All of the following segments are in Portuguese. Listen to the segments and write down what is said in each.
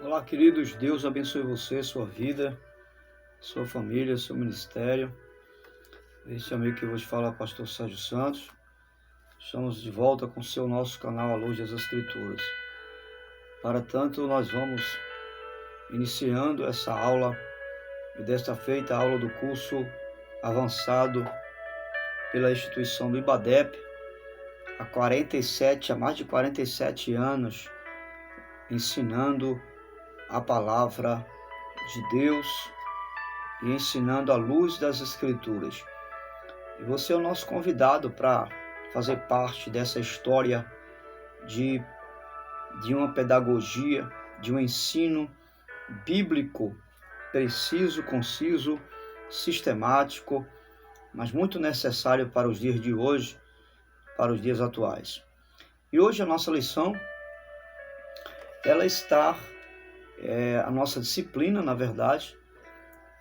Olá, queridos, Deus abençoe você, sua vida, sua família, seu ministério. Este amigo que vos fala, pastor Sérgio Santos. Estamos de volta com o nosso canal A Luz das Escrituras. Para tanto, nós vamos iniciando essa aula, e desta feita a aula do curso avançado pela instituição do IBADEP, há mais de 47 anos, ensinando a palavra de Deus e ensinando a luz das Escrituras. E você é o nosso convidado para fazer parte dessa história de uma pedagogia, de um ensino bíblico preciso, conciso, sistemático, mas muito necessário para os dias de hoje, para os dias atuais. E hoje a nossa lição, ela está, a nossa disciplina, na verdade,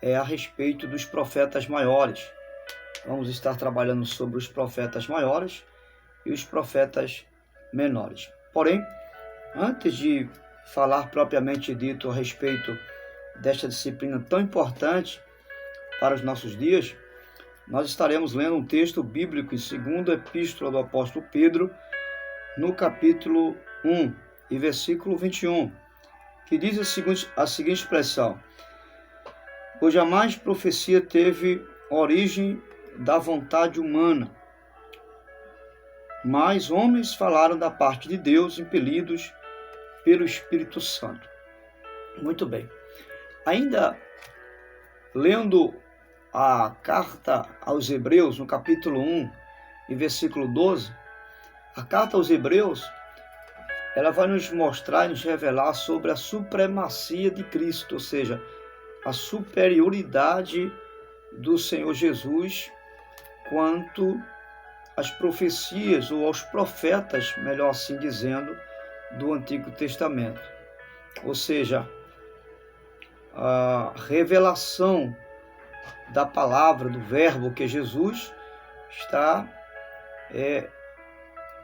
é a respeito dos profetas maiores. Vamos estar trabalhando sobre os profetas maiores e os profetas menores. Porém, antes de falar propriamente dito a respeito desta disciplina tão importante para os nossos dias, nós estaremos lendo um texto bíblico em 2ª Epístola do Apóstolo Pedro, no capítulo 1 e versículo 21, que diz a seguinte expressão: pois jamais profecia teve origem da vontade humana, mas homens falaram da parte de Deus, impelidos pelo Espírito Santo. Muito bem. Ainda lendo a carta aos Hebreus, no capítulo 1 e versículo 12, a carta aos Hebreus, ela vai nos mostrar e nos revelar sobre a supremacia de Cristo, ou seja, a superioridade do Senhor Jesus quanto às profecias ou aos profetas, melhor assim dizendo, do Antigo Testamento. Ou seja, a revelação da palavra, do verbo que é Jesus,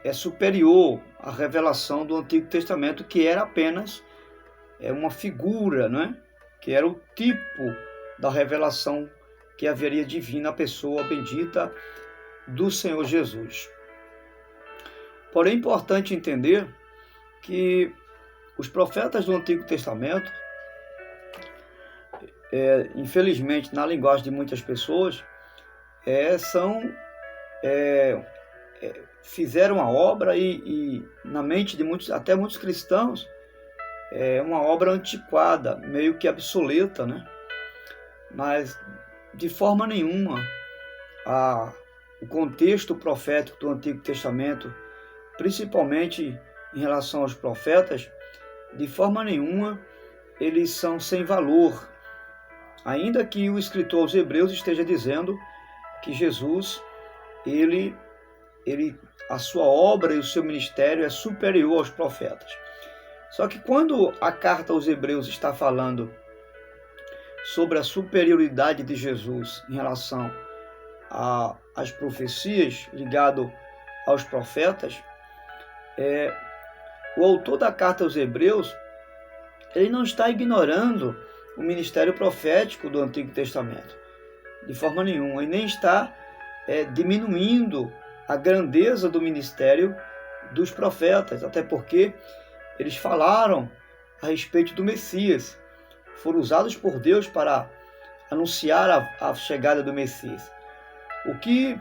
é superior à revelação do Antigo Testamento, que era apenas uma figura, não é? Que era o tipo da revelação que haveria divina à pessoa bendita do Senhor Jesus. Porém, é importante entender que os profetas do Antigo Testamento, infelizmente, na linguagem de muitas pessoas, fizeram a obra e na mente de muitos, até muitos cristãos, uma obra antiquada, meio que obsoleta, né? Mas de forma nenhuma o contexto profético do Antigo Testamento, principalmente em relação aos profetas, de forma nenhuma eles são sem valor, ainda que o escritor aos Hebreus esteja dizendo que Jesus, a sua obra e o seu ministério é superior aos profetas. Só que quando a carta aos Hebreus está falando sobre a superioridade de Jesus em relação às profecias ligado aos profetas, o autor da carta aos Hebreus, ele não está ignorando o ministério profético do Antigo Testamento, de forma nenhuma, e nem está diminuindo a grandeza do ministério dos profetas, até porque eles falaram a respeito do Messias, foram usados por Deus para anunciar a chegada do Messias. O que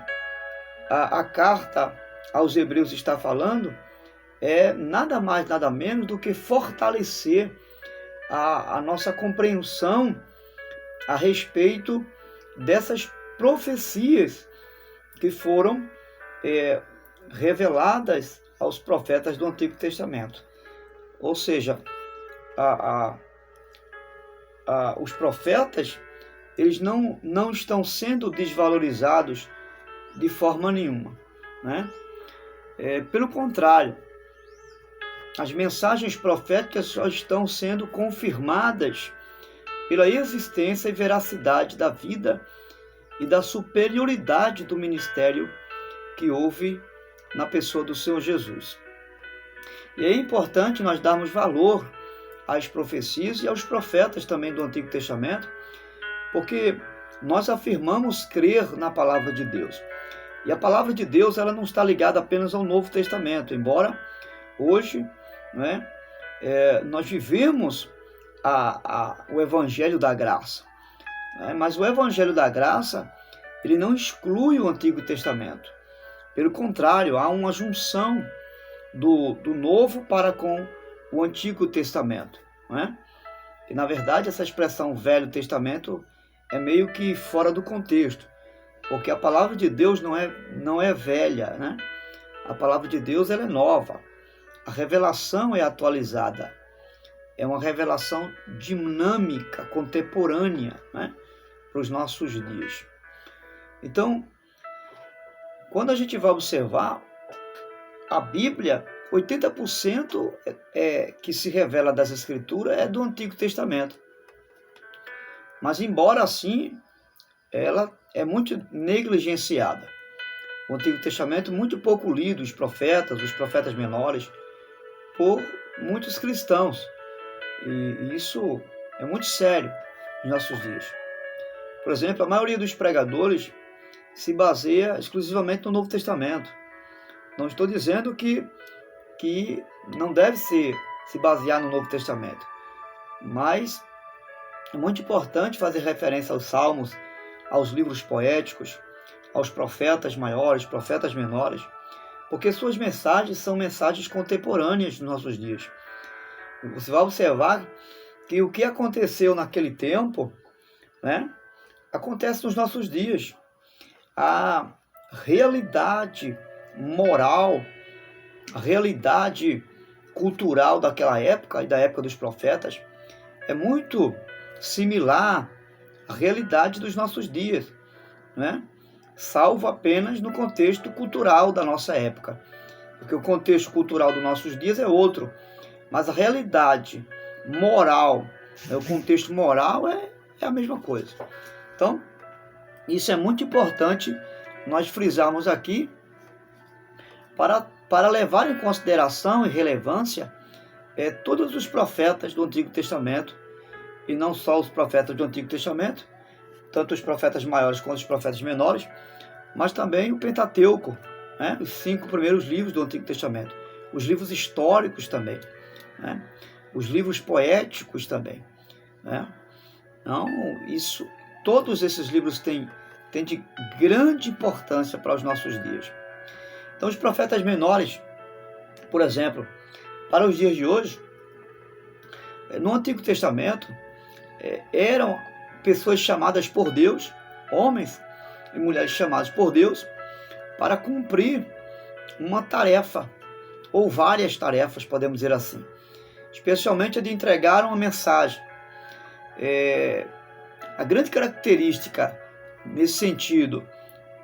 a carta aos Hebreus está falando é nada mais, nada menos do que fortalecer a nossa compreensão a respeito dessas profecias que foram reveladas aos profetas do Antigo Testamento. Ou seja, os profetas, eles não estão sendo desvalorizados de forma nenhuma, né? Pelo contrário, as mensagens proféticas só estão sendo confirmadas pela existência e veracidade da vida e da superioridade do ministério que houve na pessoa do Senhor Jesus. E é importante nós darmos valor às profecias e aos profetas também do Antigo Testamento, porque nós afirmamos crer na palavra de Deus. E a palavra de Deus, ela não está ligada apenas ao Novo Testamento, embora hoje, né, nós vivemos o Evangelho da Graça. Né? Mas o Evangelho da Graça, ele não exclui o Antigo Testamento. Pelo contrário, há uma junção do Novo para com o Antigo Testamento. Né? E, na verdade, essa expressão Velho Testamento é meio que fora do contexto, porque a palavra de Deus não é velha, né? A palavra de Deus, ela é nova. A revelação é atualizada. É uma revelação dinâmica, contemporânea, né? Para os nossos dias. Então, quando a gente vai observar, a Bíblia, 80% que se revela das Escrituras é do Antigo Testamento. Mas, embora assim, ela é muito negligenciada. O Antigo Testamento muito pouco lido, os profetas menores, por muitos cristãos. E isso é muito sério nos nossos dias. Por exemplo, a maioria dos pregadores se baseia exclusivamente no Novo Testamento. Não estou dizendo que não deve se basear no Novo Testamento, mas é muito importante fazer referência aos Salmos, aos livros poéticos, aos profetas maiores, profetas menores, porque suas mensagens são mensagens contemporâneas nos nossos dias. Você vai observar que o que aconteceu naquele tempo, né, acontece nos nossos dias. A realidade moral, a realidade cultural daquela época e da época dos profetas é muito similar à realidade dos nossos dias, né? Salvo apenas no contexto cultural da nossa época, porque o contexto cultural dos nossos dias é outro, mas a realidade moral, o contexto moral é a mesma coisa. Então, isso é muito importante nós frisarmos aqui para levar em consideração e relevância todos os profetas do Antigo Testamento, e não só os profetas do Antigo Testamento, tanto os profetas maiores quanto os profetas menores, mas também o Pentateuco, né? Os 5 primeiros livros do Antigo Testamento, os livros históricos também, né? Os livros poéticos também, né? Então, todos esses livros têm de grande importância para os nossos dias. Então, os profetas menores, por exemplo, para os dias de hoje, no Antigo Testamento, eram pessoas chamadas por Deus, homens e mulheres chamados por Deus, para cumprir uma tarefa, ou várias tarefas, podemos dizer assim. Especialmente a de entregar uma mensagem. A grande característica, nesse sentido,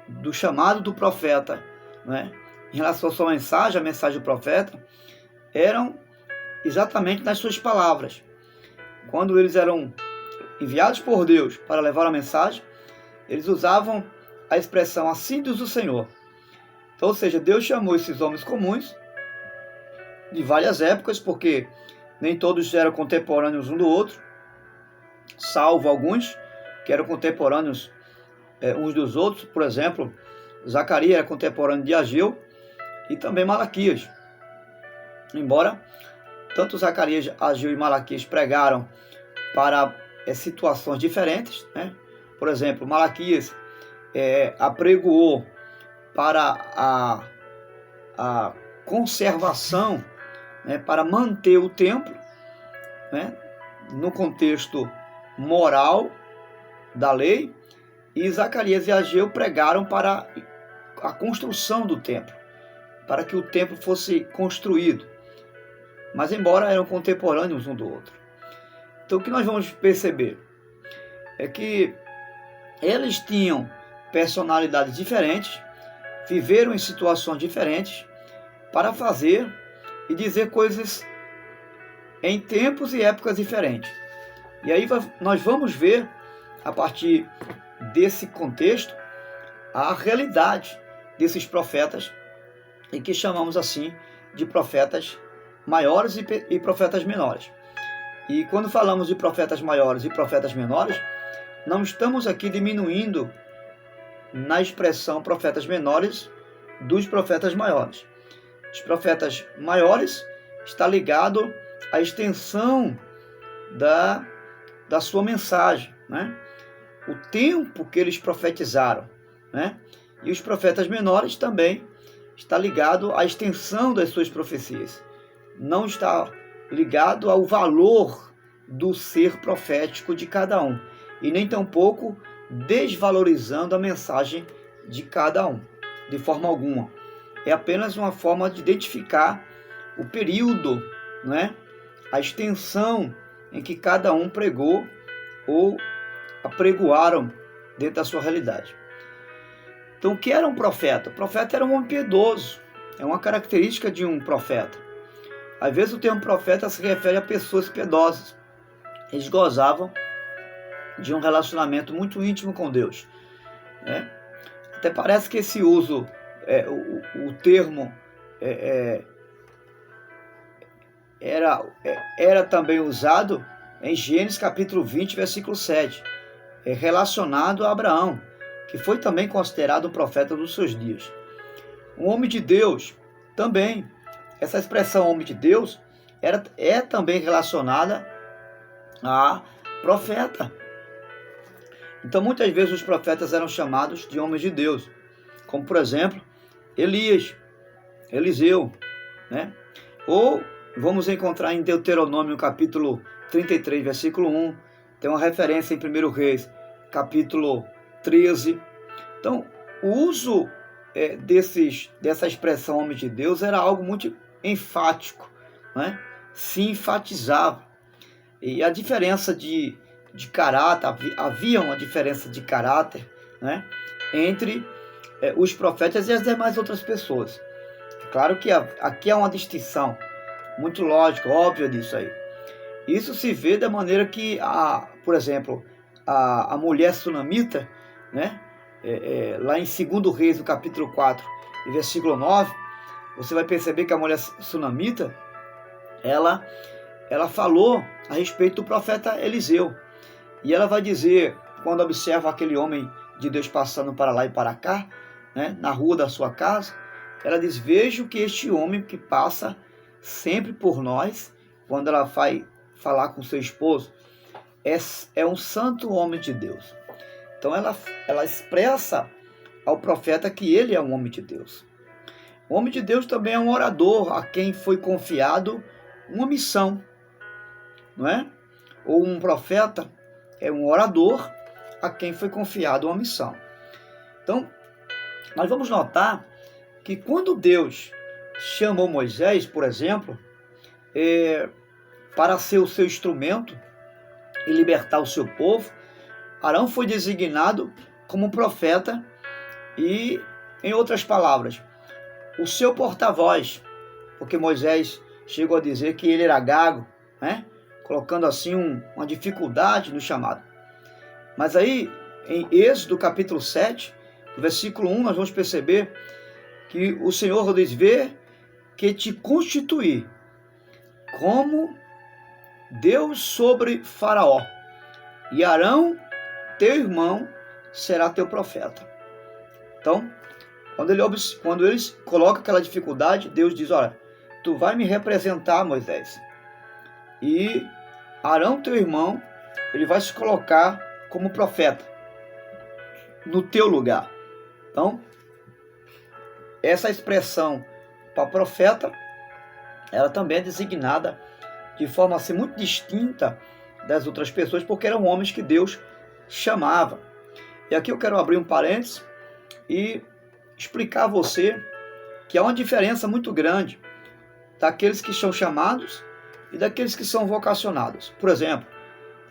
do chamado do profeta, né, em relação à sua mensagem, a mensagem do profeta, eram exatamente nas suas palavras. Quando eles eram enviados por Deus para levar a mensagem, eles usavam a expressão "assim diz o Senhor". Então, ou seja, Deus chamou esses homens comuns de várias épocas, porque nem todos eram contemporâneos um do outro, salvo alguns que eram contemporâneos uns dos outros. Por exemplo, Zacarias era contemporâneo de Ageu e também Malaquias. Embora tanto Zacarias, Ageu e Malaquias pregaram para situações diferentes, né? Por exemplo, Malaquias apregoou para a conservação, né, para manter o templo, né, no contexto moral da lei, e Zacarias e Ageu pregaram para a construção do templo, para que o templo fosse construído. Mas embora eram contemporâneos um do outro. Então, o que nós vamos perceber é que eles tinham personalidades diferentes, viveram em situações diferentes, para fazer e dizer coisas em tempos e épocas diferentes. E aí nós vamos ver, a partir desse contexto, a realidade desses profetas, e que chamamos assim de profetas maiores e profetas menores. E quando falamos de profetas maiores e profetas menores, não estamos aqui diminuindo na expressão profetas menores dos profetas maiores. Os profetas maiores está ligado à extensão da sua mensagem, né? O tempo que eles profetizaram, né? E os profetas menores também está ligado à extensão das suas profecias. Não está ligado ao valor do ser profético de cada um. E nem tampouco desvalorizando a mensagem de cada um, de forma alguma. É apenas uma forma de identificar o período, né? A extensão em que cada um pregou ou apregoaram dentro da sua realidade. Então, o que era um profeta? O profeta era um homem piedoso. É uma característica de um profeta. Às vezes o termo profeta se refere a pessoas piedosas. Eles gozavam de um relacionamento muito íntimo com Deus, né? Até parece que esse uso, o termo era também usado em Gênesis capítulo 20, versículo 7, relacionado a Abraão, que foi também considerado um profeta dos seus dias. Um homem de Deus também. Essa expressão homem de Deus é também relacionada a profeta. Então, muitas vezes os profetas eram chamados de homens de Deus, como, por exemplo, Elias, Eliseu, né? Ou vamos encontrar em Deuteronômio, capítulo 33, versículo 1, tem uma referência em 1 Reis, capítulo 13. Então, o uso dessa expressão homem de Deus era algo muito enfático, né? Se enfatizava. E a diferença de caráter, havia uma diferença de caráter, né, entre os profetas e as demais outras pessoas. Claro que aqui há uma distinção muito lógica, óbvia disso aí. Isso se vê da maneira que, por exemplo, a mulher sunamita, né, lá em 2 Reis, no capítulo 4, versículo 9, você vai perceber que a mulher sunamita, ela falou a respeito do profeta Eliseu. E ela vai dizer, quando observa aquele homem de Deus passando para lá e para cá, né, na rua da sua casa, ela diz: vejo que este homem que passa sempre por nós, quando ela vai falar com seu esposo, é um santo homem de Deus. Então ela expressa ao profeta que ele é um homem de Deus. O homem de Deus também é um orador a quem foi confiado uma missão, não é? Ou um profeta é um orador a quem foi confiado uma missão. Então, nós vamos notar que quando Deus chamou Moisés, por exemplo, para ser o seu instrumento e libertar o seu povo, Arão foi designado como profeta e, em outras palavras, o seu porta-voz, porque Moisés chegou a dizer que ele era gago, né? Colocando assim uma dificuldade no chamado. Mas aí, em Êxodo capítulo 7, no versículo 1, nós vamos perceber que o Senhor diz: vê que te constituí como Deus sobre Faraó, e Arão, teu irmão, será teu profeta. Então, quando eles colocam aquela dificuldade, Deus diz: olha, tu vai me representar, Moisés, e Arão, teu irmão, ele vai se colocar como profeta no teu lugar. Então, essa expressão para profeta, ela também é designada de forma assim muito distinta das outras pessoas, porque eram homens que Deus chamava. E aqui eu quero abrir um parênteses e explicar a você que há uma diferença muito grande daqueles que são chamados e daqueles que são vocacionados. Por exemplo,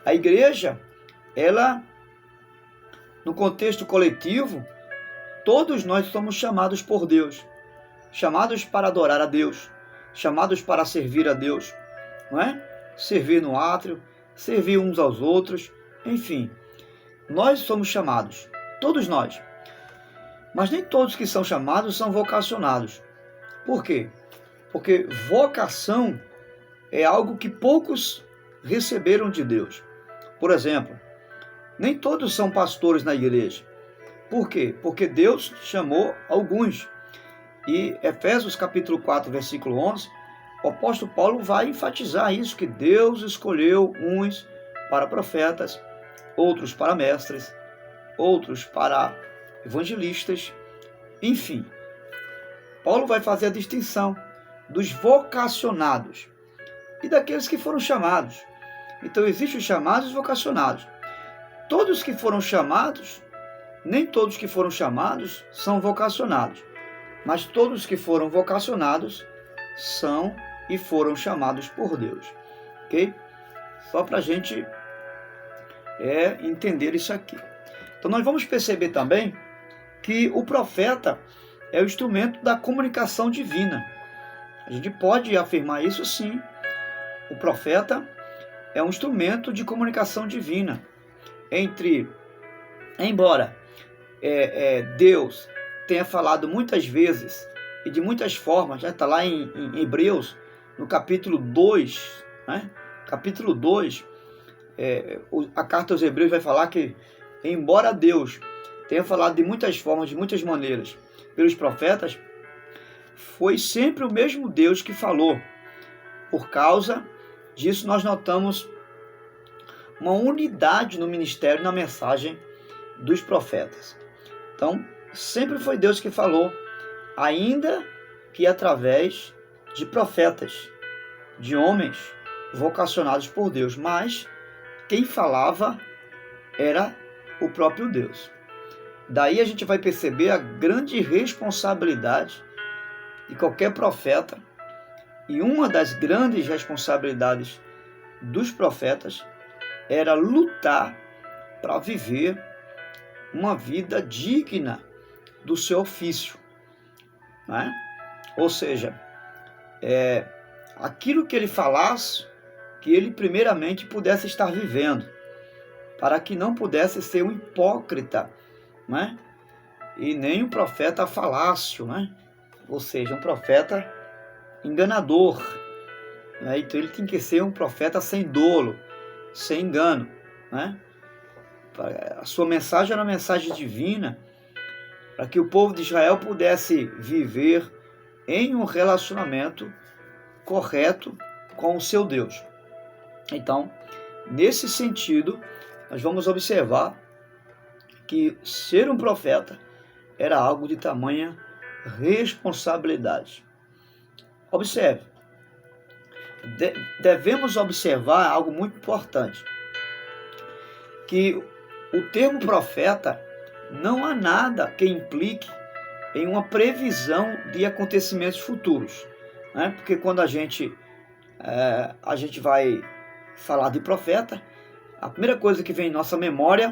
a igreja, ela, no contexto coletivo, todos nós somos chamados por Deus, chamados para adorar a Deus, chamados para servir a Deus, não é? Servir no átrio, servir uns aos outros, enfim. Nós somos chamados, todos nós. Mas nem todos que são chamados são vocacionados. Por quê? Porque vocação é algo que poucos receberam de Deus. Por exemplo, nem todos são pastores na igreja. Por quê? Porque Deus chamou alguns. E Efésios capítulo 4, versículo 11, o apóstolo Paulo vai enfatizar isso, que Deus escolheu uns para profetas, outros para mestres, outros para evangelistas, enfim. Paulo vai fazer a distinção dos vocacionados e daqueles que foram chamados. Então, existem os chamados e os vocacionados. Todos que foram chamados, nem todos que foram chamados são vocacionados, mas todos que foram vocacionados são e foram chamados por Deus. Ok? Só para a gente entender isso aqui. Então, nós vamos perceber também que o profeta é o instrumento da comunicação divina. A gente pode afirmar isso sim. O profeta é um instrumento de comunicação divina. Embora Deus tenha falado muitas vezes e de muitas formas, está lá em Hebreus, no capítulo 2, né? Capítulo 2, a carta aos Hebreus vai falar que, embora Deus tenha falado de muitas formas, de muitas maneiras, pelos profetas, foi sempre o mesmo Deus que falou. Por causa disso, nós notamos uma unidade no ministério, na mensagem dos profetas. Então, sempre foi Deus que falou, ainda que através de profetas, de homens vocacionados por Deus, mas quem falava era o próprio Deus. Daí a gente vai perceber a grande responsabilidade de qualquer profeta, e uma das grandes responsabilidades dos profetas era lutar para viver uma vida digna do seu ofício, né? Ou seja, aquilo que ele falasse, que ele primeiramente pudesse estar vivendo, para que não pudesse ser um hipócrita, né? E nem um profeta falácio, né? Ou seja, um profeta enganador, né? Então ele tem que ser um profeta sem dolo, sem engano, né? A sua mensagem era uma mensagem divina, para que o povo de Israel pudesse viver em um relacionamento correto com o seu Deus. Então, nesse sentido, nós vamos observar que ser um profeta era algo de tamanha responsabilidade. Observe, devemos observar algo muito importante, que o termo profeta não há nada que implique em uma previsão de acontecimentos futuros, né? Porque quando a gente vai falar de profeta, a primeira coisa que vem em nossa memória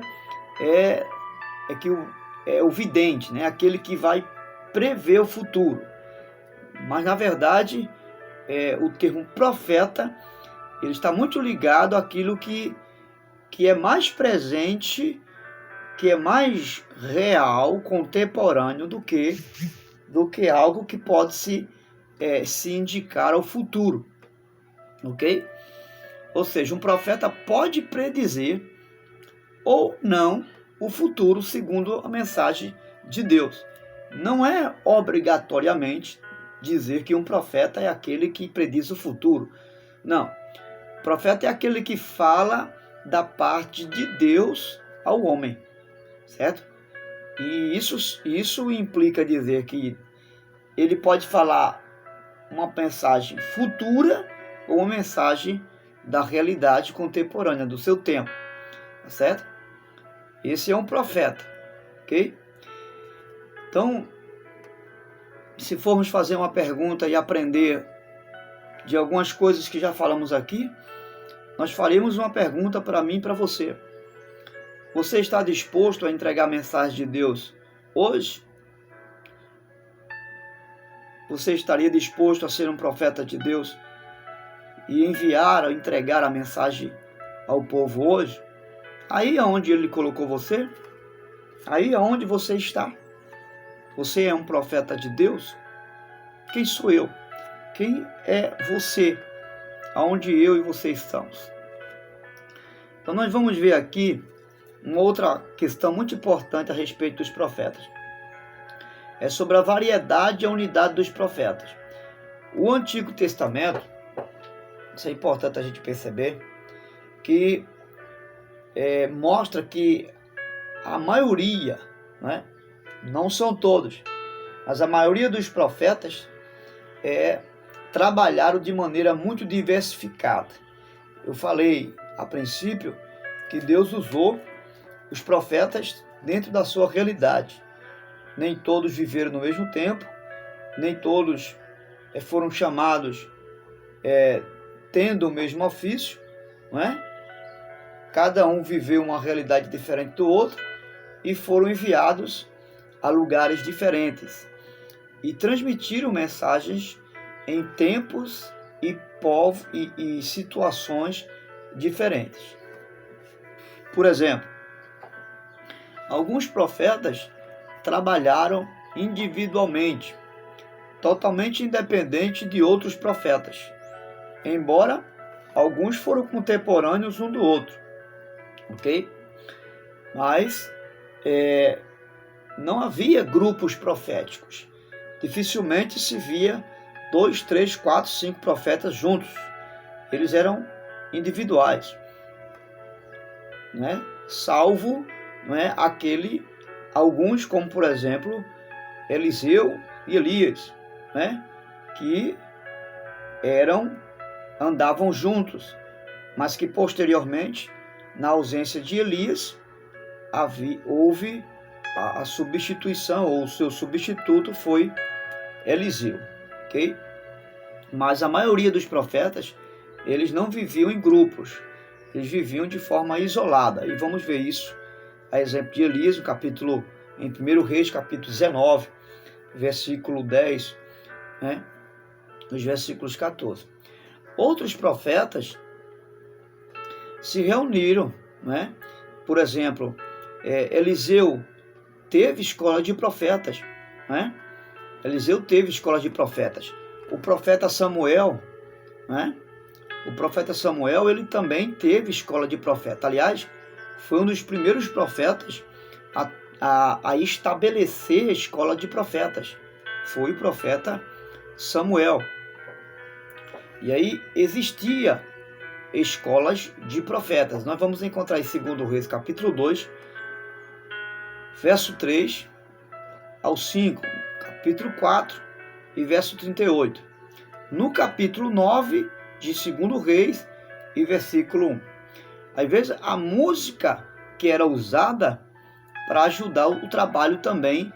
é que o vidente, né? Aquele que vai prever o futuro. Mas na verdade, o termo profeta, ele está muito ligado àquilo que é mais presente, que é mais real, contemporâneo do que algo que pode se indicar ao futuro, ok? Ou seja, um profeta pode predizer ou não o futuro segundo a mensagem de Deus. Não é obrigatoriamente dizer que um profeta é aquele que prediz o futuro. Não. O profeta é aquele que fala da parte de Deus ao homem, certo? E isso implica dizer que ele pode falar uma mensagem futura ou uma mensagem da realidade contemporânea, do seu tempo, tá certo? Esse é um profeta, ok? Então, se formos fazer uma pergunta e aprender de algumas coisas que já falamos aqui, nós faremos uma pergunta para mim e para você. Você está disposto a entregar a mensagem de Deus hoje? Você estaria disposto a ser um profeta de Deus e enviar ou entregar a mensagem ao povo hoje? Aí é onde Ele colocou você? Aí é onde você está? Você é um profeta de Deus? Quem sou eu? Quem é você? Aonde eu e você estamos? Então nós vamos ver aqui uma outra questão muito importante a respeito dos profetas. É sobre a variedade e a unidade dos profetas. O Antigo Testamento, isso é importante a gente perceber, que mostra que a maioria, né, não são todos, mas a maioria dos profetas trabalharam de maneira muito diversificada. Eu falei a princípio que Deus usou os profetas dentro da sua realidade. Nem todos viveram no mesmo tempo, nem todos foram chamados tendo o mesmo ofício, não é? Cada um viveu uma realidade diferente do outro e foram enviados a lugares diferentes e transmitiram mensagens em tempos e situações diferentes. Por exemplo, alguns profetas trabalharam individualmente, totalmente independente de outros profetas, embora alguns foram contemporâneos um do outro, ok? Mas não havia grupos proféticos. Dificilmente se via 2, 3, 4, 5 profetas juntos. Eles eram individuais, né? Salvo, né, alguns, como por exemplo Eliseu e Elias, né, que andavam juntos, mas que posteriormente, na ausência de Elias, houve a substituição, ou o seu substituto foi Eliseu, ok? Mas a maioria dos profetas, eles não viviam em grupos, eles viviam de forma isolada, e vamos ver isso a exemplo de Elias, em 1 Reis, capítulo 19, versículo 10, né, nos versículos 14. Outros profetas se reuniram, né? Por exemplo, Eliseu teve escola de profetas, né? Eliseu teve escola de profetas. O profeta Samuel, né? O profeta Samuel, ele também teve escola de profeta. Aliás, foi um dos primeiros profetas a estabelecer a escola de profetas. Foi o profeta Samuel. E aí existia escolas de profetas. Nós vamos encontrar em 2 Reis, capítulo 2, verso 3 ao 5, capítulo 4 e verso 38. No capítulo 9 de 2 Reis e versículo 1. Às vezes a música que era usada para ajudar o trabalho também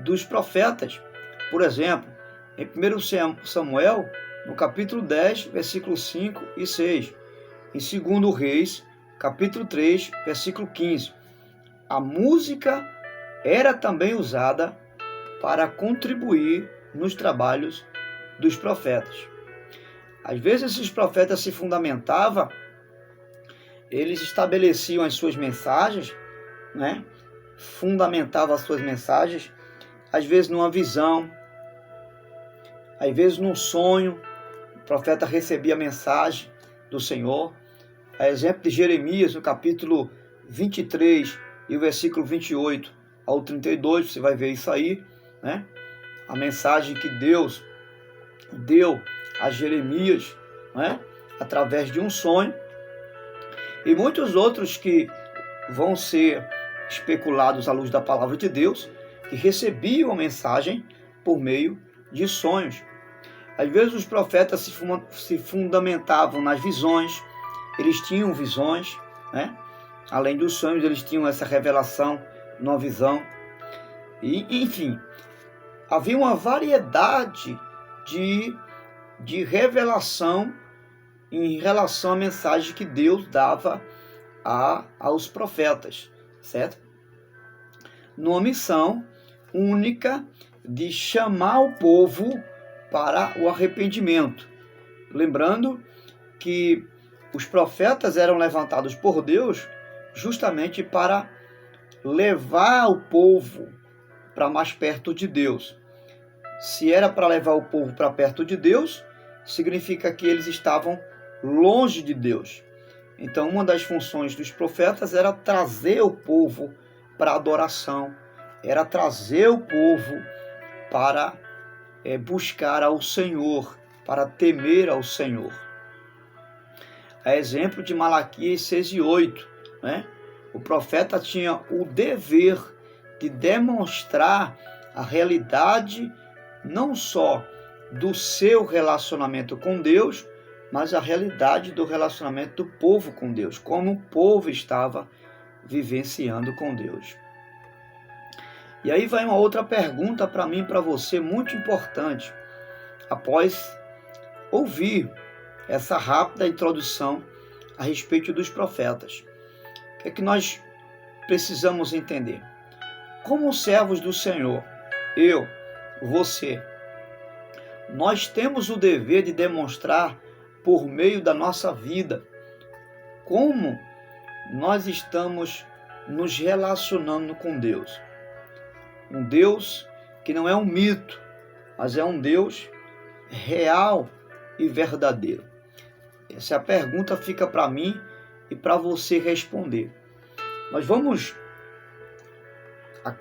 dos profetas. Por exemplo, em 1 Samuel, no capítulo 10, versículos 5 e 6. Em 2 Reis, capítulo 3, versículo 15. A música era também usada para contribuir nos trabalhos dos profetas. Às vezes esses profetas se fundamentavam, eles estabeleciam as suas mensagens, né? Fundamentavam as suas mensagens, às vezes numa visão, às vezes num sonho. O profeta recebia a mensagem do Senhor. A exemplo de Jeremias, no capítulo 23 e o versículo 28 ao 32, você vai ver isso aí, né? A mensagem que Deus deu a Jeremias, né? Através de um sonho. E muitos outros que vão ser especulados à luz da palavra de Deus, que recebiam a mensagem por meio de sonhos. Às vezes os profetas se fundamentavam nas visões, eles tinham visões, né? Além dos sonhos, eles tinham essa revelação numa visão. E, enfim, havia uma variedade de revelação em relação à mensagem que Deus dava aos profetas, certo? Numa missão única de chamar o povo para o arrependimento. Lembrando que os profetas eram levantados por Deus justamente para levar o povo para mais perto de Deus. Se era para levar o povo para perto de Deus, significa que eles estavam longe de Deus. Então, uma das funções dos profetas era trazer o povo para a adoração, era trazer o povo para buscar ao Senhor, para temer ao Senhor. A exemplo de Malaquias 6:8, né? O profeta tinha o dever de demonstrar a realidade não só do seu relacionamento com Deus, mas a realidade do relacionamento do povo com Deus, como o povo estava vivenciando com Deus. E aí vai uma outra pergunta para mim e para você, muito importante, após ouvir essa rápida introdução a respeito dos profetas. O que é que nós precisamos entender? Como servos do Senhor, eu, você, nós temos o dever de demonstrar por meio da nossa vida como nós estamos nos relacionando com Deus. Um Deus que não é um mito, mas é um Deus real e verdadeiro. Essa pergunta fica para mim e para você responder. Nós vamos,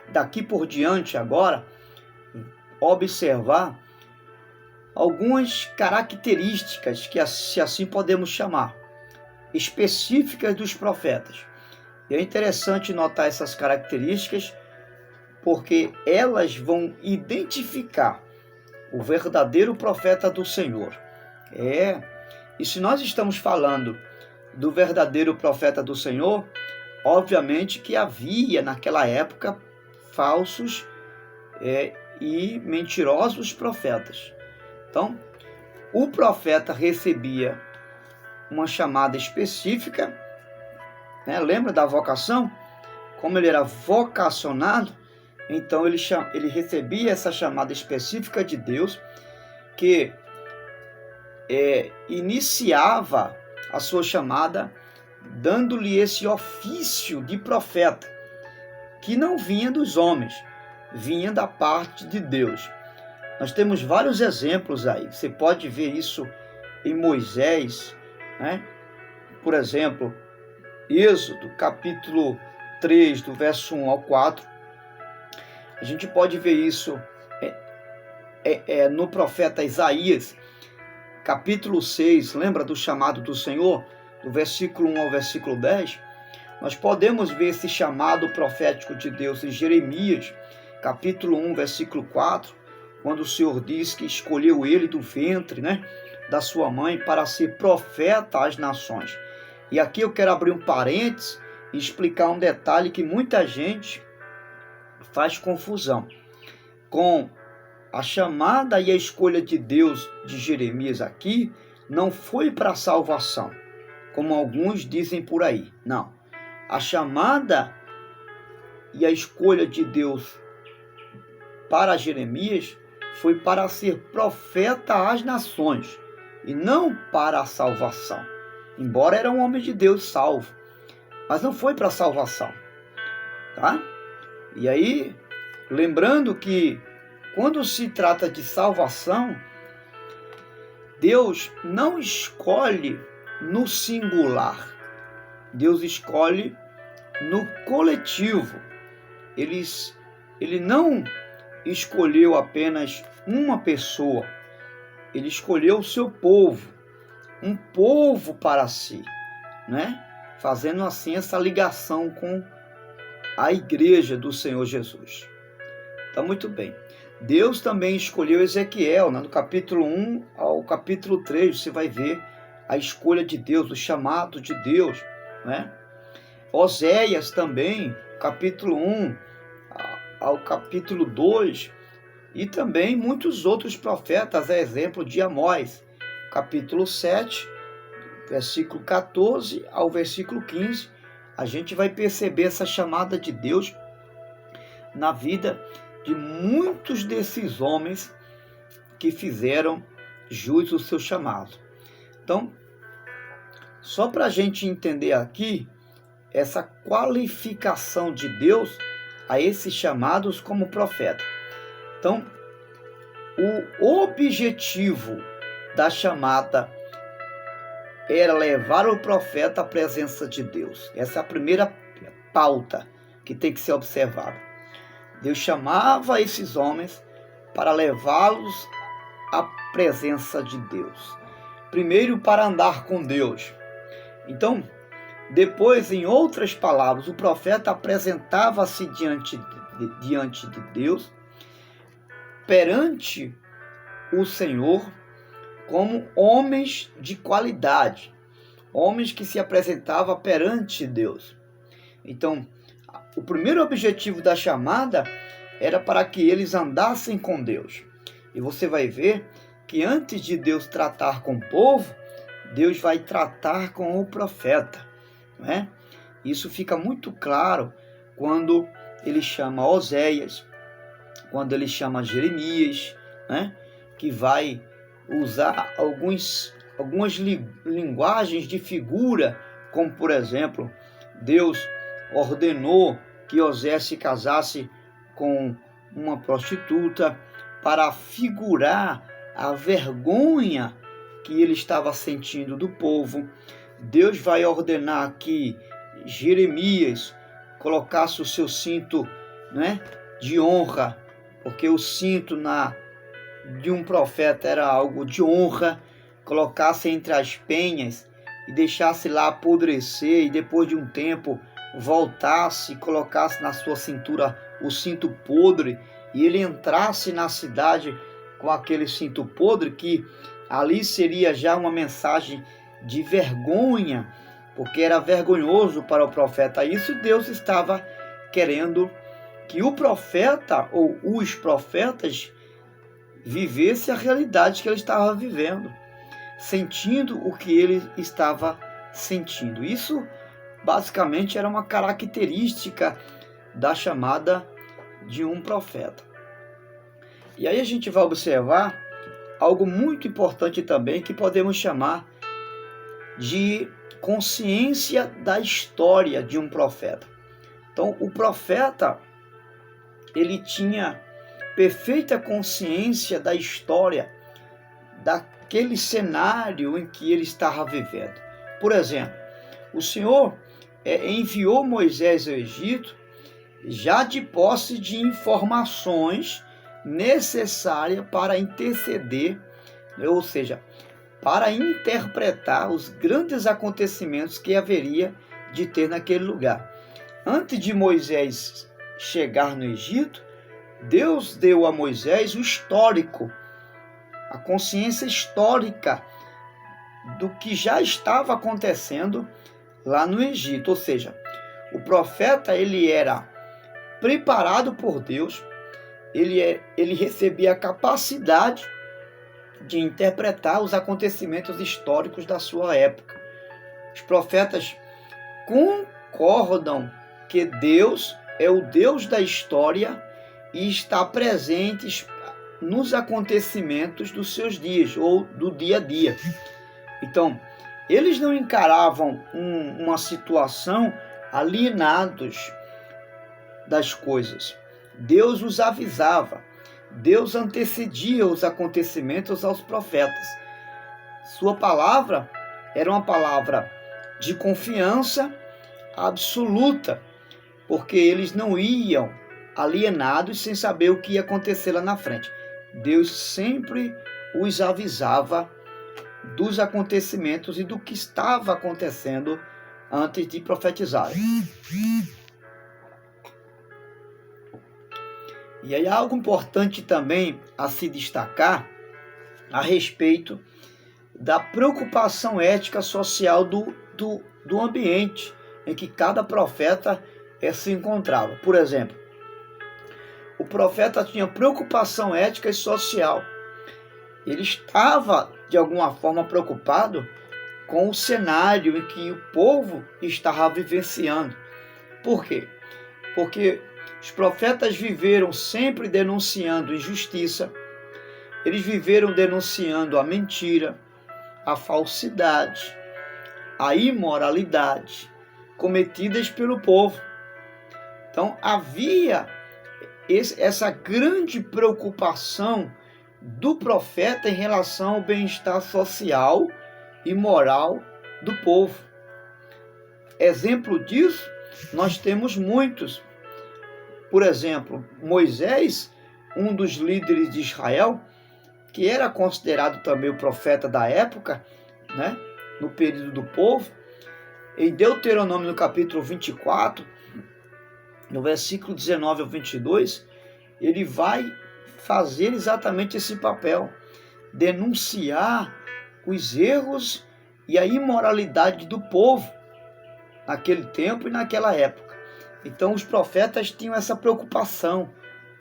daqui por diante agora, observar algumas características, que se assim podemos chamar, específicas dos profetas. E é interessante notar essas características, porque elas vão identificar o verdadeiro profeta do Senhor. E se nós estamos falando do verdadeiro profeta do Senhor, obviamente que havia naquela época falsos e mentirosos profetas. Então, o profeta recebia uma chamada específica, né? Lembra da vocação? Como ele era vocacionado, então ele recebia essa chamada específica de Deus, que iniciava a sua chamada dando-lhe esse ofício de profeta, que não vinha dos homens, vinha da parte de Deus. Nós temos vários exemplos aí. Você pode ver isso em Moisés, né? Por exemplo, Êxodo, capítulo 3, do verso 1 ao 4. A gente pode ver isso no profeta Isaías, capítulo 6, lembra do chamado do Senhor? Do versículo 1 ao versículo 10. Nós podemos ver esse chamado profético de Deus em Jeremias, capítulo 1, versículo 4, quando o Senhor diz que escolheu ele do ventre, né, da sua mãe para ser profeta às nações. E aqui eu quero abrir um parênteses e explicar um detalhe que muita gente faz confusão com a chamada e a escolha de Deus de Jeremias aqui. Não foi para salvação, como alguns dizem por aí. Não. A chamada e a escolha de Deus para Jeremias foi para ser profeta às nações e não para a salvação. Embora era um homem de Deus salvo, mas não foi para a salvação, tá? E aí, lembrando que quando se trata de salvação, Deus não escolhe no singular, Deus escolhe no coletivo. Ele não escolheu apenas uma pessoa, ele escolheu o seu povo, um povo para si, né? Fazendo assim essa ligação com a igreja do Senhor Jesus. Então, muito bem. Deus também escolheu Ezequiel, né? No capítulo 1 ao capítulo 3, você vai ver a escolha de Deus, o chamado de Deus, né? Oséias também, capítulo 1 ao capítulo 2, e também muitos outros profetas, a exemplo de Amós, capítulo 7, versículo 14 ao versículo 15, a gente vai perceber essa chamada de Deus na vida de muitos desses homens que fizeram jus ao seu chamado. Então, só para a gente entender aqui essa qualificação de Deus a esses chamados como profeta. Então, o objetivo da chamada era levar o profeta à presença de Deus. Essa é a primeira pauta que tem que ser observada. Deus chamava esses homens para levá-los à presença de Deus. Primeiro, para andar com Deus. Então, depois, em outras palavras, o profeta apresentava-se diante de Deus, perante o Senhor, como homens de qualidade, homens que se apresentavam perante Deus. Então, o primeiro objetivo da chamada era para que eles andassem com Deus. E você vai ver que antes de Deus tratar com o povo, Deus vai tratar com o profeta, não é? Isso fica muito claro quando ele chama Oséias, quando ele chama Jeremias, né? Que vai usar algumas linguagens de figura, como por exemplo, Deus ordenou que Oséias se casasse com uma prostituta para figurar a vergonha que ele estava sentindo do povo. Deus vai ordenar que Jeremias colocasse o seu cinto, né, de honra, porque o cinto de um profeta era algo de honra, colocasse entre as penhas e deixasse lá apodrecer, e depois de um tempo voltasse e colocasse na sua cintura o cinto podre, e ele entrasse na cidade com aquele cinto podre, que ali seria já uma mensagem de vergonha, porque era vergonhoso para o profeta. Isso Deus estava querendo que o profeta ou os profetas vivesse a realidade que ele estava vivendo, sentindo o que ele estava sentindo. Isso basicamente era uma característica da chamada de um profeta. E aí a gente vai observar algo muito importante também, que podemos chamar de consciência da história de um profeta. Então, o profeta, ele tinha perfeita consciência da história, daquele cenário em que ele estava vivendo. Por exemplo, o Senhor enviou Moisés ao Egito já de posse de informações necessárias para interceder, ou seja, para interpretar os grandes acontecimentos que haveria de ter naquele lugar. Antes de Moisés chegar no Egito, Deus deu a Moisés o histórico, a consciência histórica do que já estava acontecendo lá no Egito. Ou seja, o profeta, ele era preparado por Deus, ele recebia a capacidade de interpretar os acontecimentos históricos da sua época. Os profetas concordam que Deus é o Deus da história e está presente nos acontecimentos dos seus dias ou do dia a dia. Então, eles não encaravam uma situação alienados das coisas. Deus os avisava. Deus antecedia os acontecimentos aos profetas. Sua palavra era uma palavra de confiança absoluta, porque eles não iam alienados sem saber o que ia acontecer lá na frente. Deus sempre os avisava dos acontecimentos e do que estava acontecendo antes de profetizarem. E aí há algo importante também a se destacar a respeito da preocupação ética social do ambiente em que cada profeta se encontrava. Por exemplo, o profeta tinha preocupação ética e social. Ele estava, de alguma forma, preocupado com o cenário em que o povo estava vivenciando. Por quê? Porque os profetas viveram sempre denunciando injustiça, eles viveram denunciando a mentira, a falsidade, a imoralidade cometidas pelo povo. Então havia essa grande preocupação do profeta em relação ao bem-estar social e moral do povo. Exemplo disso, nós temos muitos. Por exemplo, Moisés, um dos líderes de Israel, que era considerado também o profeta da época, né, no período do povo, em Deuteronômio, no capítulo 24, no versículo 19 ao 22, ele vai fazer exatamente esse papel, denunciar os erros e a imoralidade do povo naquele tempo e naquela época. Então os profetas tinham essa preocupação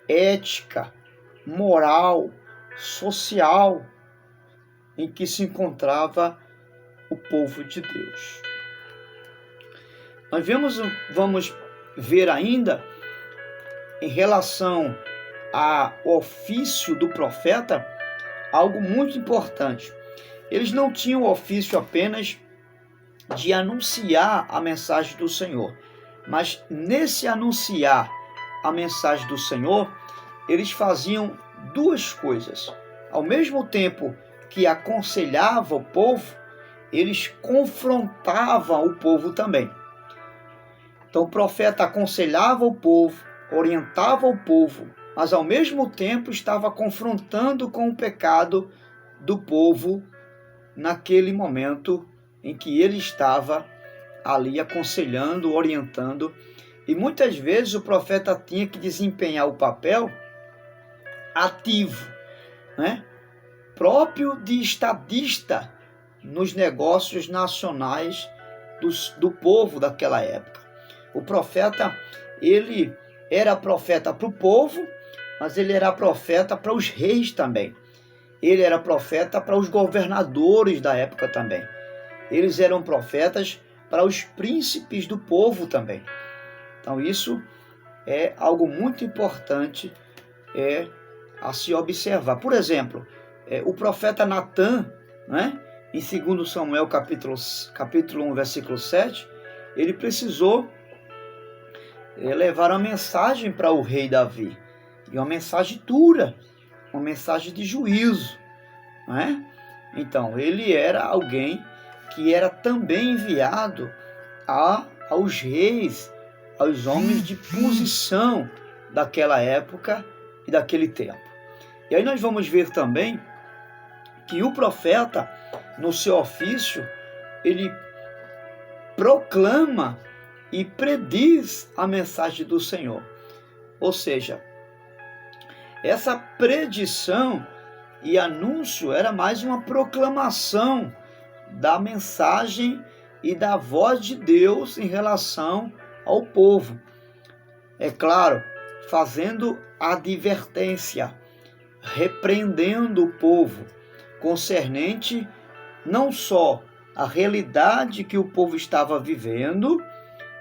ética, moral, social, em que se encontrava o povo de Deus. Nós vamos ver ainda, em relação ao ofício do profeta, algo muito importante. Eles não tinham o ofício apenas de anunciar a mensagem do Senhor, mas nesse anunciar a mensagem do Senhor, eles faziam duas coisas. Ao mesmo tempo que aconselhavam o povo, eles confrontavam o povo também. Então o profeta aconselhava o povo, orientava o povo, mas ao mesmo tempo estava confrontando com o pecado do povo naquele momento em que ele estava ali aconselhando, orientando. E muitas vezes o profeta tinha que desempenhar o papel ativo, né, próprio de estadista nos negócios nacionais do povo daquela época. O profeta, ele era profeta para o povo, mas ele era profeta para os reis também. Ele era profeta para os governadores da época também. Eles eram profetas para os príncipes do povo também. Então isso é algo muito importante a se observar. Por exemplo, o profeta Natã, né, em 2 Samuel capítulo 1, versículo 7, ele precisou levar uma mensagem para o rei Davi. E uma mensagem dura, uma mensagem de juízo, né? Então, ele era alguém que era também enviado aos reis, aos homens de posição daquela época e daquele tempo. E aí nós vamos ver também que o profeta, no seu ofício, ele proclama e prediz a mensagem do Senhor. Ou seja, essa predição e anúncio era mais uma proclamação da mensagem e da voz de Deus em relação ao povo. É claro, fazendo advertência, repreendendo o povo, concernente não só a realidade que o povo estava vivendo,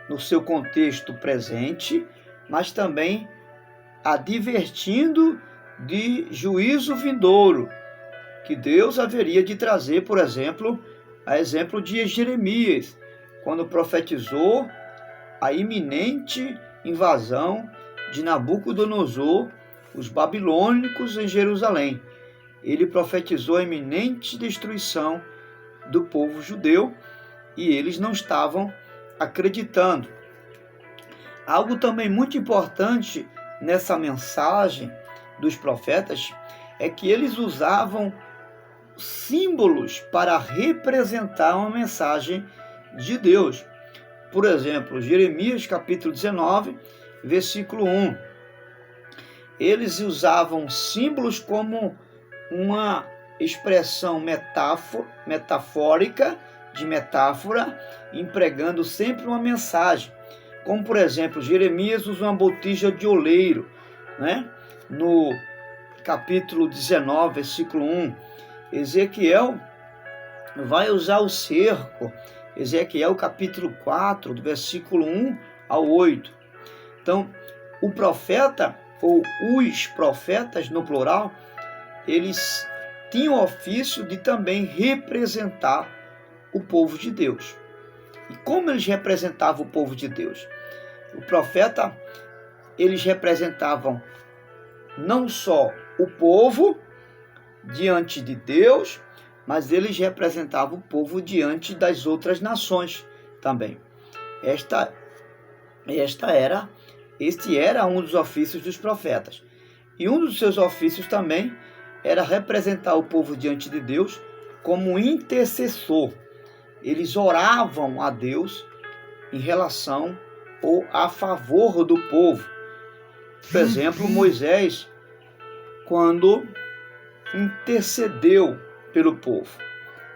no seu contexto presente, mas também advertindo de juízo vindouro, que Deus haveria de trazer, por exemplo, a exemplo de Jeremias, quando profetizou a iminente invasão de Nabucodonosor, os babilônicos em Jerusalém. Ele profetizou a iminente destruição do povo judeu e eles não estavam acreditando. Algo também muito importante nessa mensagem dos profetas é que eles usavam símbolos para representar uma mensagem de Deus. Por exemplo, Jeremias capítulo 19, versículo 1. Eles usavam símbolos como uma expressão metafórica, de metáfora, empregando sempre uma mensagem. Como, por exemplo, Jeremias usa uma botija de oleiro, né? No capítulo 19, versículo 1. Ezequiel vai usar o cerco. Ezequiel capítulo 4, do versículo 1 ao 8. Então, o profeta, ou os profetas no plural, eles tinham o ofício de também representar o povo de Deus. E como eles representavam o povo de Deus? O profeta, eles representavam não só o povo diante de Deus, mas eles representavam o povo diante das outras nações também. Este era um dos ofícios dos profetas. E um dos seus ofícios também era representar o povo diante de Deus como intercessor. Eles oravam a Deus em relação ou a favor do povo. Por exemplo, Moisés, quando intercedeu pelo povo,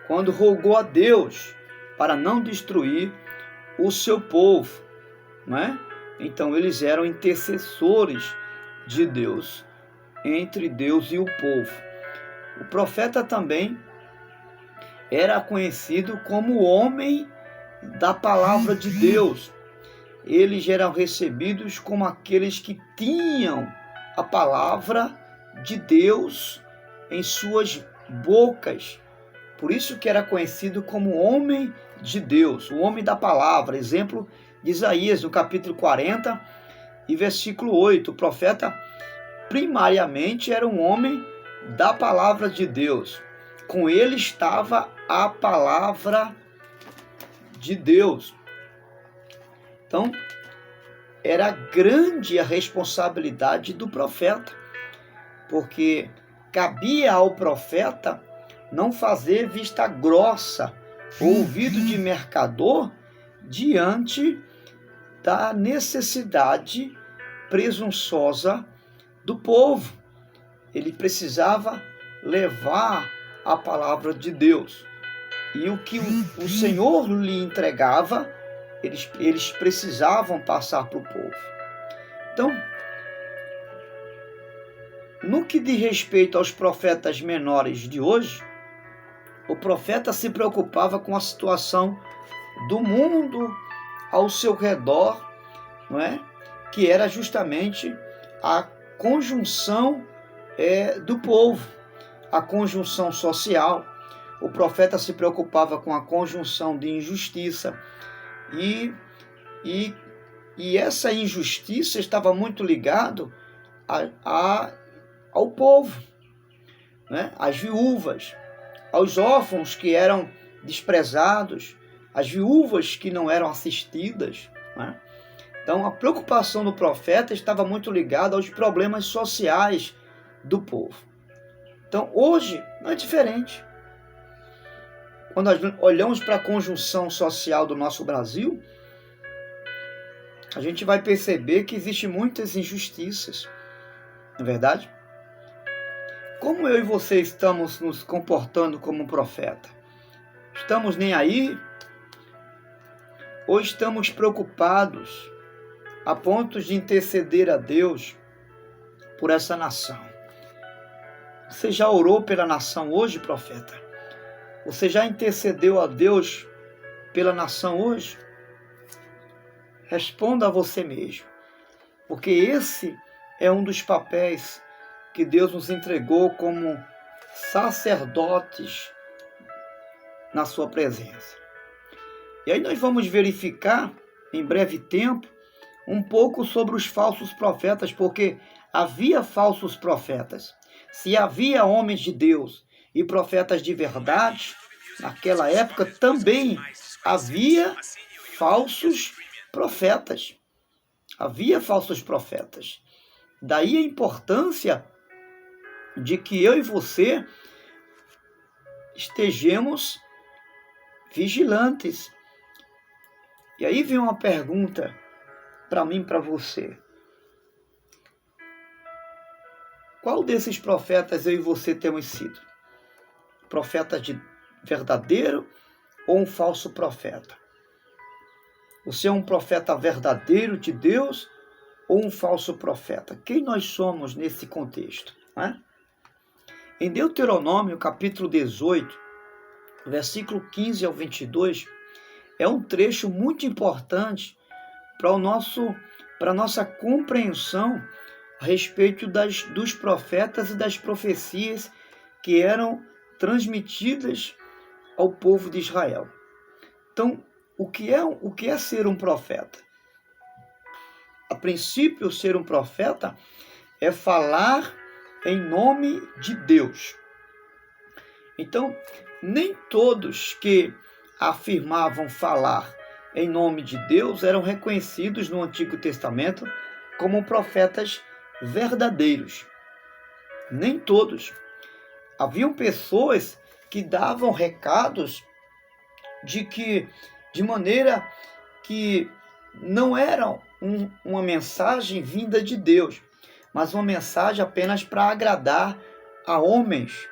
quando rogou a Deus para não destruir o seu povo, né? Então eles eram intercessores de Deus, entre Deus e o povo. O profeta também era conhecido como homem da palavra de Deus. Eles eram recebidos como aqueles que tinham a palavra de Deus em suas bocas. Por isso que era conhecido como homem de Deus, o homem da palavra. Exemplo de Isaías, no capítulo 40 e versículo 8. O profeta primariamente era um homem da palavra de Deus. Com ele estava a palavra de Deus. Então, era grande a responsabilidade do profeta, porque cabia ao profeta não fazer vista grossa ou ouvido de mercador diante da necessidade presunçosa do povo. Ele precisava levar a palavra de Deus. E o que o Senhor lhe entregava, eles precisavam passar para o povo. Então, no que diz respeito aos profetas menores de hoje, o profeta se preocupava com a situação do mundo ao seu redor, não é? Que era justamente a conjunção do povo, a conjunção social. O profeta se preocupava com a conjunção de injustiça e essa injustiça estava muito ligado ao povo, né? Às viúvas, aos órfãos que eram desprezados, às viúvas que não eram assistidas, né? Então a preocupação do profeta estava muito ligada aos problemas sociais do povo. Então hoje não é diferente. Quando nós olhamos para a conjunção social do nosso Brasil, a gente vai perceber que existem muitas injustiças, não é verdade? Como eu e você estamos nos comportando como um profeta? Estamos nem aí? Ou estamos preocupados a ponto de interceder a Deus por essa nação? Você já orou pela nação hoje, profeta? Você já intercedeu a Deus pela nação hoje? Responda a você mesmo, porque esse é um dos papéis que Deus nos entregou como sacerdotes na sua presença. E aí nós vamos verificar, em breve tempo, um pouco sobre os falsos profetas, porque havia falsos profetas. Se havia homens de Deus e profetas de verdade, naquela época também havia falsos profetas. Havia falsos profetas. Daí a importância de que eu e você estejamos vigilantes. E aí vem uma pergunta para mim e para você. Qual desses profetas eu e você temos sido? Profeta verdadeiro ou um falso profeta? Você é um profeta verdadeiro de Deus ou um falso profeta? Quem nós somos nesse contexto, né? Em Deuteronômio, capítulo 18, versículo 15 ao 22, é um trecho muito importante para a nossa compreensão a respeito dos profetas e das profecias que eram transmitidas ao povo de Israel. Então, o que é ser um profeta? A princípio, ser um profeta é falar em nome de Deus. Então, nem todos que afirmavam falar em nome de Deus eram reconhecidos no Antigo Testamento como profetas verdadeiros. Nem todos. Haviam pessoas que davam recados de maneira que não era uma mensagem vinda de Deus, mas uma mensagem apenas para agradar a homens,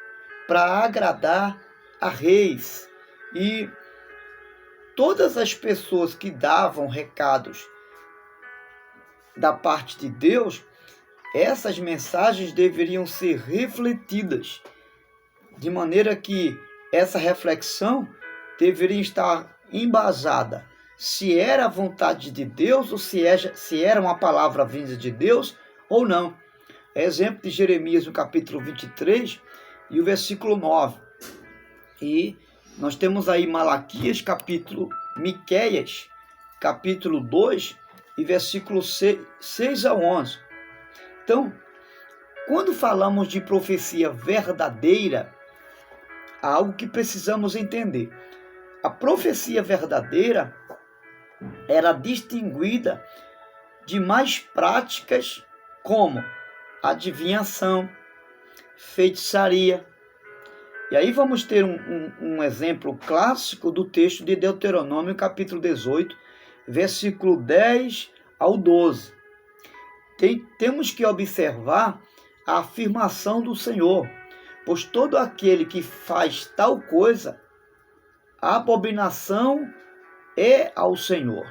para agradar a reis. E todas as pessoas que davam recados da parte de Deus, essas mensagens deveriam ser refletidas, de maneira que essa reflexão deveria estar embasada se era a vontade de Deus ou se era uma palavra vinda de Deus ou não. É exemplo de Jeremias no capítulo 23 e o versículo 9. E nós temos aí Miqueias, capítulo 2 e versículo 6 a 11. Então, quando falamos de profecia verdadeira, há algo que precisamos entender. A profecia verdadeira era distinguida de mais práticas como adivinhação, feitiçaria. E aí vamos ter um exemplo clássico do texto de Deuteronômio, capítulo 18, versículo 10 ao 12. Temos que observar a afirmação do Senhor, pois todo aquele que faz tal coisa, a abominação é ao Senhor.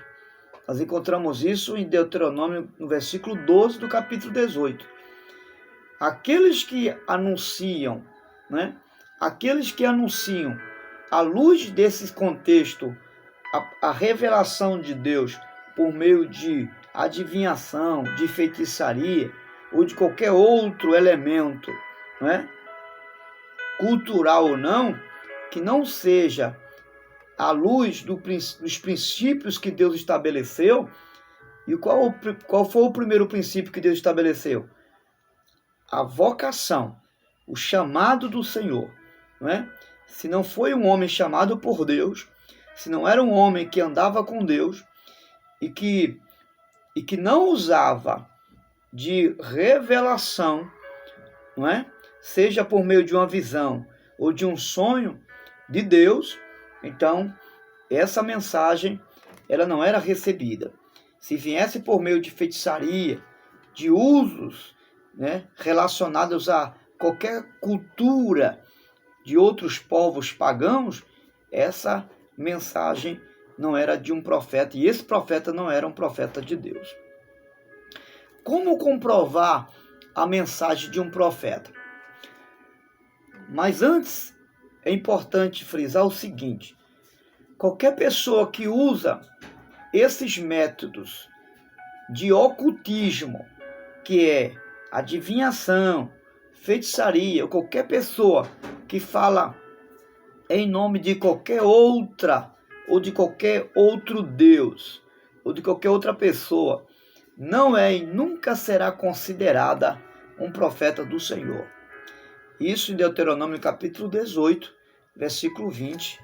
Nós encontramos isso em Deuteronômio, no versículo 12 do capítulo 18. Aqueles que anunciam, à luz desse contexto, a revelação de Deus por meio de adivinhação, de feitiçaria ou de qualquer outro elemento, cultural ou não, que não seja à luz dos princípios que Deus estabeleceu. E qual foi o primeiro princípio que Deus estabeleceu? A vocação, o chamado do Senhor. Se não foi um homem chamado por Deus, se não era um homem que andava com Deus e que não usava de revelação, seja por meio de uma visão ou de um sonho de Deus, então essa mensagem ela não era recebida. Se viesse por meio de feitiçaria, de usos relacionados a qualquer cultura de outros povos pagãos, essa mensagem não era de um profeta, e esse profeta não era um profeta de Deus. Como comprovar a mensagem de um profeta? Mas antes, é importante frisar o seguinte: qualquer pessoa que usa esses métodos de ocultismo, que é adivinhação, feitiçaria, ou qualquer pessoa que fala em nome de qualquer outra ou de qualquer outro Deus ou de qualquer outra pessoa, não é e nunca será considerada um profeta do Senhor. Isso em Deuteronômio capítulo 18, versículo 20.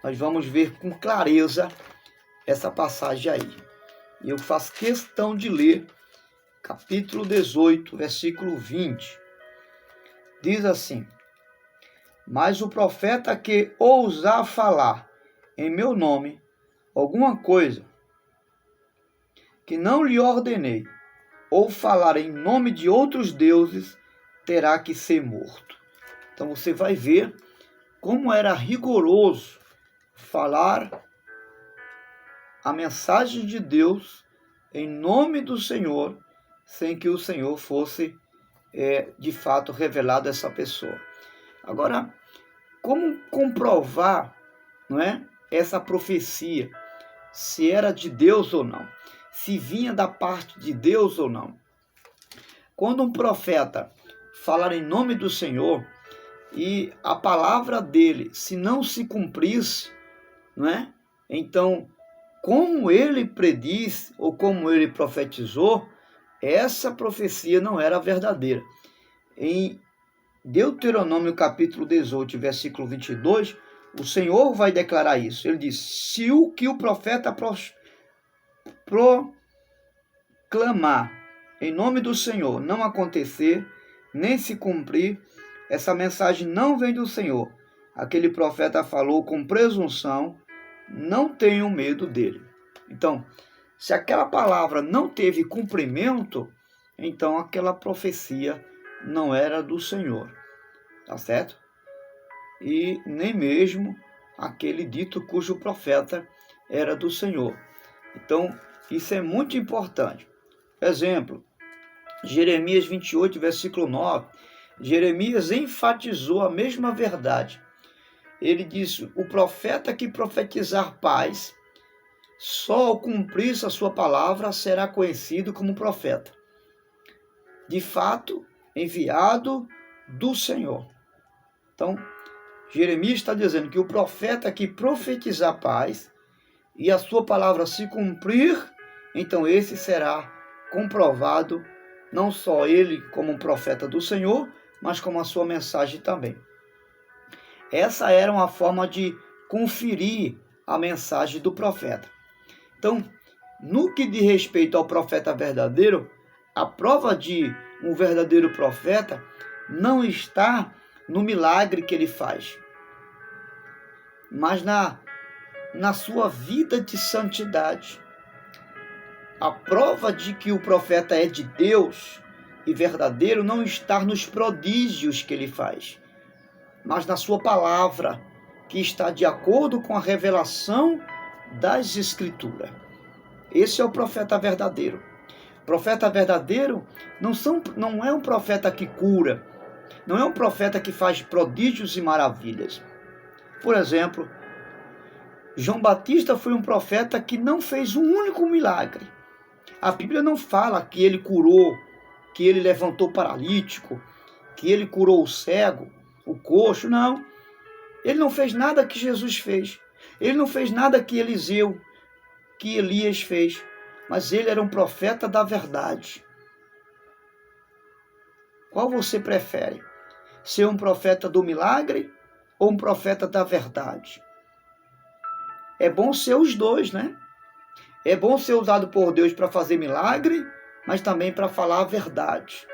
Nós vamos ver com clareza essa passagem aí. E eu faço questão de ler capítulo 18, versículo 20. Diz assim: mas o profeta que ousar falar em meu nome alguma coisa que não lhe ordenei, ou falar em nome de outros deuses, terá que ser morto. Então você vai ver como era rigoroso falar a mensagem de Deus em nome do Senhor, sem que o Senhor fosse de fato revelado a essa pessoa. Agora, como comprovar, essa profecia, se era de Deus ou não, se vinha da parte de Deus ou não? Quando um profeta falar em nome do Senhor e a palavra dele, se não se cumprisse, então, como ele prediz ou como ele profetizou, essa profecia não era verdadeira. Deuteronômio capítulo 18, versículo 22, o Senhor vai declarar isso. Ele diz: se o que o profeta proclamar em nome do Senhor não acontecer, nem se cumprir, essa mensagem não vem do Senhor. Aquele profeta falou com presunção, não tenham medo dele. Então, se aquela palavra não teve cumprimento, então aquela profecia não era do Senhor, tá certo? E nem mesmo aquele dito cujo profeta era do Senhor. Então, isso é muito importante. Exemplo, Jeremias 28, versículo 9. Jeremias enfatizou a mesma verdade. Ele disse: o profeta que profetizar paz, só ao cumprir a sua palavra será conhecido como profeta. De fato, enviado do Senhor. Então, Jeremias está dizendo que o profeta que profetizar paz e a sua palavra se cumprir, então esse será comprovado, não só ele como um profeta do Senhor, mas como a sua mensagem também. Essa era uma forma de conferir a mensagem do profeta. Então, no que diz respeito ao profeta verdadeiro, a prova de um verdadeiro profeta não está no milagre que ele faz, mas na sua vida de santidade. A prova de que o profeta é de Deus e verdadeiro não está nos prodígios que ele faz, mas na sua palavra, que está de acordo com a revelação das Escrituras. Esse é o profeta verdadeiro. O profeta verdadeiro não é um profeta que cura, não é um profeta que faz prodígios e maravilhas. Por exemplo, João Batista foi um profeta que não fez um único milagre. A Bíblia não fala que ele curou, que ele levantou o paralítico, que ele curou o cego, o coxo, não. Ele não fez nada que Jesus fez. Ele não fez nada que Eliseu, que Elias fez. Mas ele era um profeta da verdade. Qual você prefere? Ser um profeta do milagre ou um profeta da verdade? É bom ser os dois, né? É bom ser usado por Deus para fazer milagre, mas também para falar a verdade.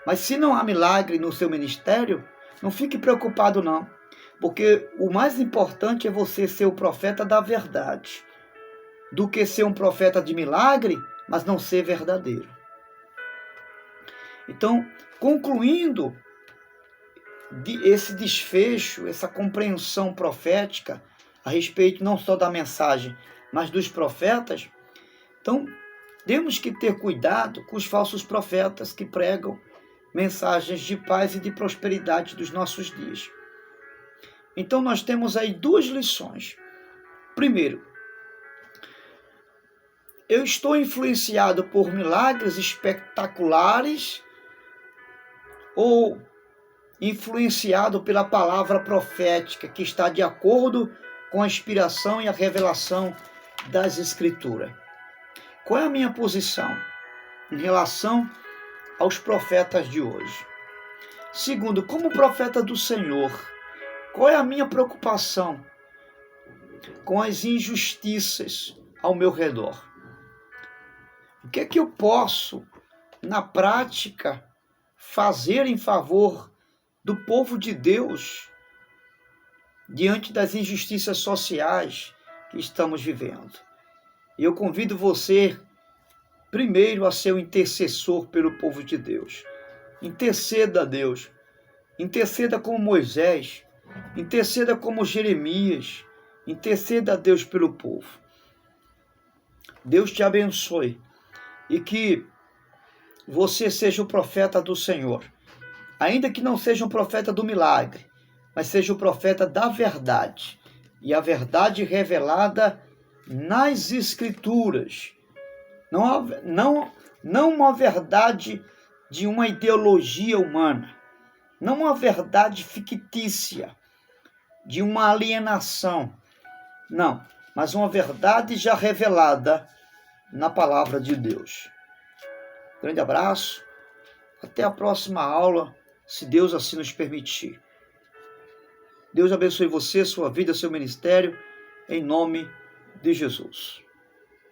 Mas se não há milagre no seu ministério, não fique preocupado não, porque o mais importante é você ser o profeta da verdade, do que ser um profeta de milagre, mas não ser verdadeiro. Então, concluindo esse desfecho, essa compreensão profética a respeito não só da mensagem, mas dos profetas, então temos que ter cuidado com os falsos profetas que pregam mensagens de paz e de prosperidade dos nossos dias. Então nós temos aí duas lições. Primeiro, eu estou influenciado por milagres espetaculares ou influenciado pela palavra profética que está de acordo com a inspiração e a revelação das Escrituras? Qual é a minha posição em relação aos profetas de hoje? Segundo, como profeta do Senhor, qual é a minha preocupação com as injustiças ao meu redor? O que é que eu posso, na prática, fazer em favor do povo de Deus diante das injustiças sociais que estamos vivendo? E eu convido você, primeiro, a ser o intercessor pelo povo de Deus. Interceda a Deus. Interceda como Moisés. Interceda como Jeremias. Interceda a Deus pelo povo. Deus te abençoe. E que você seja o profeta do Senhor. Ainda que não seja um profeta do milagre, mas seja o profeta da verdade. E a verdade revelada nas Escrituras. Não uma verdade de uma ideologia humana. Não uma verdade fictícia, de uma alienação. Não, mas uma verdade já revelada na palavra de Deus. Grande abraço. Até a próxima aula, se Deus assim nos permitir. Deus abençoe você, sua vida, seu ministério, em nome de Jesus.